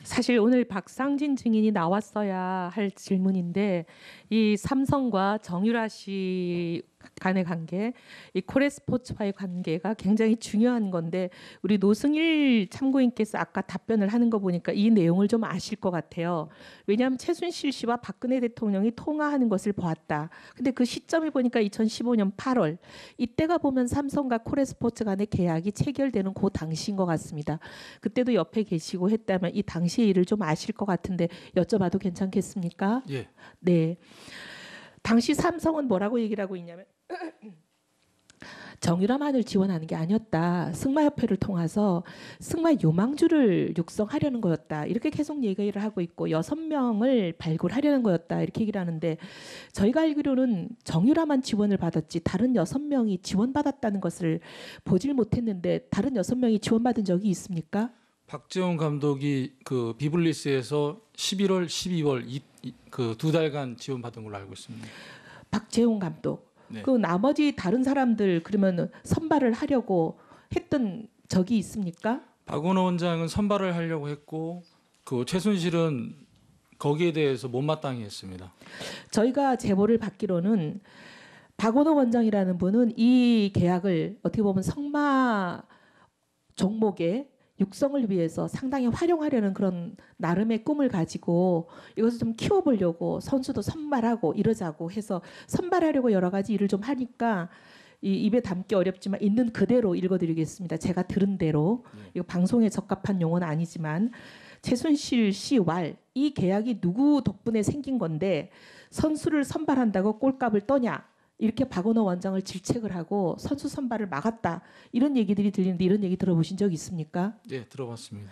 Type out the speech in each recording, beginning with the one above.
사실 오늘 박상진 증인이 나왔어야 할 질문인데 이 삼성과 정유라 씨 간의 관계, 이 코레스포츠와의 관계가 굉장히 중요한 건데 우리 노승일 참고인께서 아까 답변을 하는 거 보니까 이 내용을 좀 아실 것 같아요. 왜냐하면 최순실 씨와 박근혜 대통령이 통화하는 것을 보았다. 근데 그 시점이 보니까 2015년 8월 이때가 보면 삼성과 코레스포츠 간의 계약이 체결되는 그 당시인 것 같습니다. 그때도 옆에 계시고 했다면 이 당시의 일을 좀 아실 것 같은데 여쭤봐도 괜찮겠습니까? 예. 네. 당시 삼성은 뭐라고 얘기를 하고 있냐면 정유라만을 지원하는 게 아니었다. 승마협회를 통해서 승마 유망주를 육성하려는 거였다. 이렇게 계속 얘기를 하고 있고 6명을 발굴하려는 거였다. 이렇게 얘기를 하는데 저희가 알기로는 정유라만 지원을 받았지 다른 6명이 지원받았다는 것을 보질 못했는데 다른 6명이 지원받은 적이 있습니까? 박재홍 감독이 그 비블리스에서 11월, 12월 그 2달간 지원받은 걸로 알고 있습니다. 박재홍 감독. 네. 그 나머지 다른 사람들 그러면 선발을 하려고 했던 적이 있습니까? 박원호 원장은 선발을 하려고 했고 그 최순실은 거기에 대해서 못마땅해 했습니다. 저희가 제보를 받기로는 박원호 원장이라는 분은 이 계약을 어떻게 보면 성마 종목에 육성을 위해서 상당히 활용하려는 그런 나름의 꿈을 가지고 이것을 좀 키워보려고 선수도 선발하고 이러자고 해서 선발하려고 여러 가지 일을 좀 하니까 이 입에 담기 어렵지만 있는 그대로 읽어드리겠습니다. 제가 들은 대로 이거 방송에 적합한 용어는 아니지만 최순실 씨 왈 이 계약이 누구 덕분에 생긴 건데 선수를 선발한다고 꼴값을 떠냐 이렇게 박원호 원장을 질책을 하고 선수 선발을 막았다. 이런 얘기들이 들리는데 이런 얘기 들어보신 적 있습니까? 네, 들어봤습니다.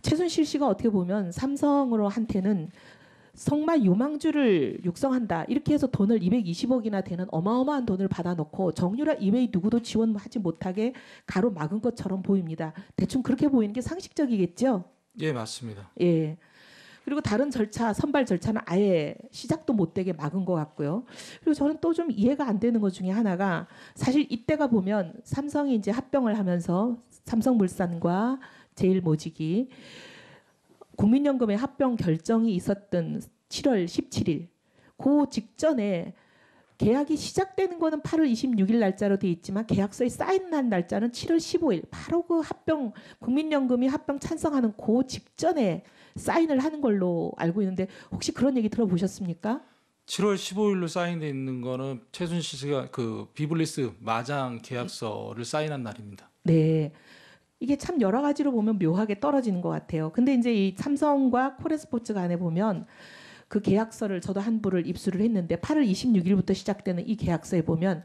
최순실 씨가 어떻게 보면 삼성으로한테는 성마 유망주를 육성한다. 이렇게 해서 돈을 220억이나 되는 어마어마한 돈을 받아놓고 정유라 이외의 누구도 지원하지 못하게 가로막은 것처럼 보입니다. 대충 그렇게 보이는 게 상식적이겠죠? 예, 맞습니다. 예. 그리고 다른 절차, 선발 절차는 아예 시작도 못 되게 막은 것 같고요. 그리고 저는 또 좀 이해가 안 되는 것 중에 하나가 사실 이때가 보면 삼성이 이제 합병을 하면서 삼성물산과 제일모직이 국민연금의 합병 결정이 있었던 7월 17일 그 직전에 계약이 시작되는 거는 8월 26일 날짜로 돼 있지만 계약서에 사인한 날짜는 7월 15일 바로 그 합병 국민연금이 합병 찬성하는 그 직전에 사인을 하는 걸로 알고 있는데 혹시 그런 얘기 들어보셨습니까? 7월 15일로 사인돼 있는 거는 최순실 씨가 그 비블리스 마장 계약서를 사인한 날입니다. 네. 이게 참 여러 가지로 보면 묘하게 떨어지는 것 같아요. 근데 이제 이 삼성과 코레스포츠 간에 보면 그 계약서를 저도 한 부를 입수를 했는데 8월 26일부터 시작되는 이 계약서에 보면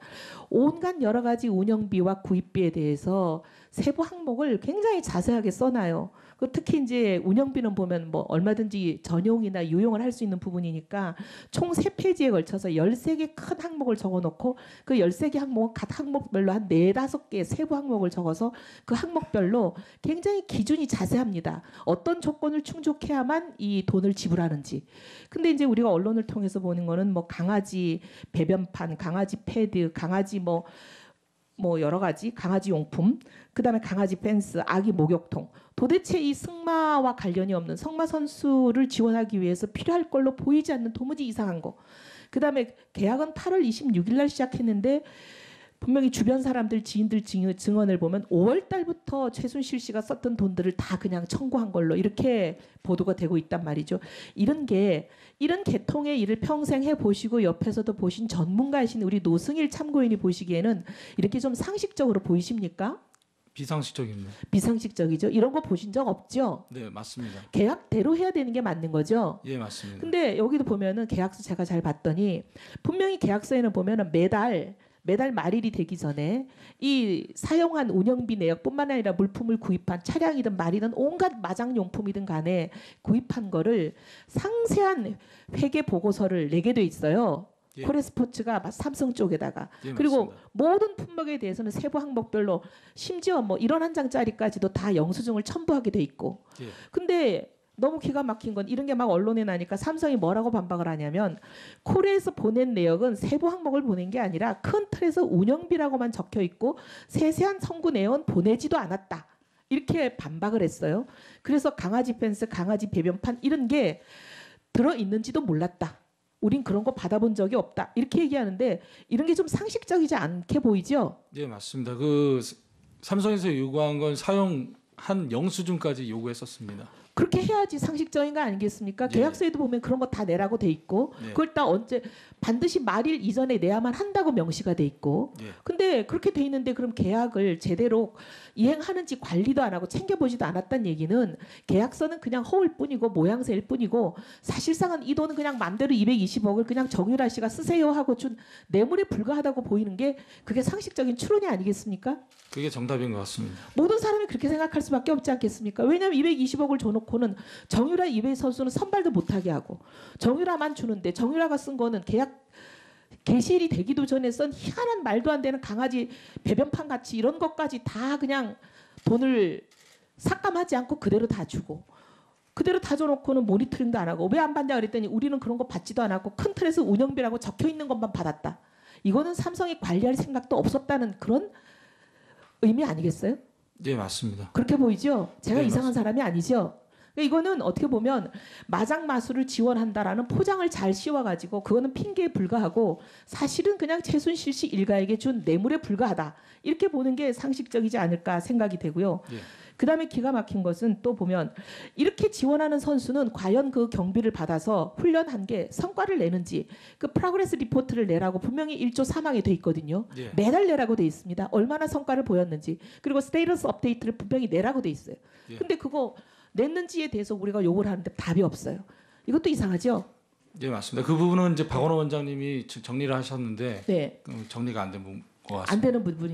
온갖 여러 가지 운영비와 구입비에 대해서 세부 항목을 굉장히 자세하게 써놔요. 특히 이제 운영비는 보면 뭐 얼마든지 전용이나 유용을 할 수 있는 부분이니까 총 3페이지에 걸쳐서 13개 큰 항목을 적어놓고 그 13개 항목은 각 항목별로 한 4, 5개 세부 항목을 적어서 그 항목별로 굉장히 기준이 자세합니다. 어떤 조건을 충족해야만 이 돈을 지불하는지. 근데 이제 우리가 언론을 통해서 보는 거는 뭐 강아지 배변판, 강아지 패드, 강아지 뭐 여러 가지 강아지 용품, 그다음에 강아지 펜스, 아기 목욕통. 도대체 이 승마와 관련이 없는 성마 선수를 지원하기 위해서 필요할 걸로 보이지 않는 도무지 이상한 거. 그다음에 계약은 8월 26일 날 시작했는데 분명히 주변 사람들 지인들 증언을 보면 5월 달부터 최순실 씨가 썼던 돈들을 다 그냥 청구한 걸로 이렇게 보도가 되고 있단 말이죠. 이런 계통의 일을 평생 해보시고 옆에서도 보신 전문가이신 우리 노승일 참고인이 보시기에는 이렇게 좀 상식적으로 보이십니까? 비상식적입니다. 비상식적이죠. 이런 거 보신 적 없죠? 네, 맞습니다. 계약대로 해야 되는 게 맞는 거죠? 예, 맞습니다. 근데 여기도 보면은 계약서 제가 잘 봤더니 분명히 계약서에는 보면은 매달 말일이 되기 전에 이 사용한 운영비 내역뿐만 아니라 물품을 구입한 차량이든 말이든 온갖 마장용품이든 간에 구입한 거를 상세한 회계 보고서를 내게 돼 있어요. 예. 코레스포츠가 삼성 쪽에다가 예, 그리고 맞습니다. 모든 품목에 대해서는 세부 항목별로 심지어 뭐 이런 한 장짜리까지도 다 영수증을 첨부하게 돼 있고 예. 근데 너무 기가 막힌 건 이런 게 막 언론에 나니까 삼성이 뭐라고 반박을 하냐면 콜에서 보낸 내역은 세부 항목을 보낸 게 아니라 큰 틀에서 운영비라고만 적혀 있고 세세한 청구 내역은 보내지도 않았다. 이렇게 반박을 했어요. 그래서 강아지 펜스, 강아지 배변판 이런 게 들어 있는지도 몰랐다. 우린 그런 거 받아본 적이 없다. 이렇게 얘기하는데 이런 게 좀 상식적이지 않게 보이죠? 네, 맞습니다. 그 삼성에서 요구한 건 사용한 영수증까지 요구했었습니다. 그렇게 해야지 상식적인 거 아니겠습니까? 네. 계약서에도 보면 그런 거 다 내라고 돼 있고 네. 그걸 다 언제 반드시 말일 이전에 내야만 한다고 명시가 돼 있고 네. 근데 그렇게 돼 있는데 그럼 계약을 제대로 이행하는지 관리도 안 하고 챙겨보지도 않았다는 얘기는 계약서는 그냥 허울 뿐이고 모양새일 뿐이고 사실상은 이 돈은 그냥 맘대로 220억을 그냥 정유라 씨가 쓰세요 하고 준 뇌물에 불과하다고 보이는 게 그게 상식적인 추론이 아니겠습니까? 그게 정답인 것 같습니다. 모든 사람이 그렇게 생각할 수밖에 없지 않겠습니까? 왜냐하면 220억을 줘놓고는 정유라 이외의 선수는 선발도 못하게 하고 정유라만 주는데 정유라가 쓴 거는 계약 개시일이 되기도 전에 쓴 희한한 말도 안 되는 강아지 배변판 같이 이런 것까지 다 그냥 돈을 삭감하지 않고 그대로 다 주고 그대로 다 줘놓고는 모니터링도 안 하고 왜 안 받냐 그랬더니 우리는 그런 거 받지도 않았고 큰 틀에서 운영비라고 적혀 있는 것만 받았다. 이거는 삼성이 관리할 생각도 없었다는 그런 의미 아니겠어요? 네, 맞습니다. 그렇게 보이죠? 제가 네, 이상한 사람이 아니죠? 그러니까 이거는 어떻게 보면 마장 마술을 지원한다라는 포장을 잘 씌워가지고 그거는 핑계에 불과하고 사실은 그냥 최순실 씨 일가에게 준 뇌물에 불과하다. 이렇게 보는 게 상식적이지 않을까 생각이 되고요. 네. 그다음에 기가 막힌 것은 또 보면 이렇게 지원하는 선수는 과연 그 경비를 받아서 훈련한 게 성과를 내는지 그 프로그레스 리포트를 내라고 분명히 1조 3항에 돼 있거든요. 네. 매달 내라고 돼 있습니다. 얼마나 성과를 보였는지 그리고 스테이터스 업데이트를 분명히 내라고 돼 있어요. 네. 근데 그거 냈는지에 대해서 우리가 요구를 하는데 답이 없어요. 이것도 이상하죠? 네, 맞습니다. 그 부분은 이제 박원호 원장님이 정리를 하셨는데 네. 정리가 안 된 것 같습니다. 안 되는 부분이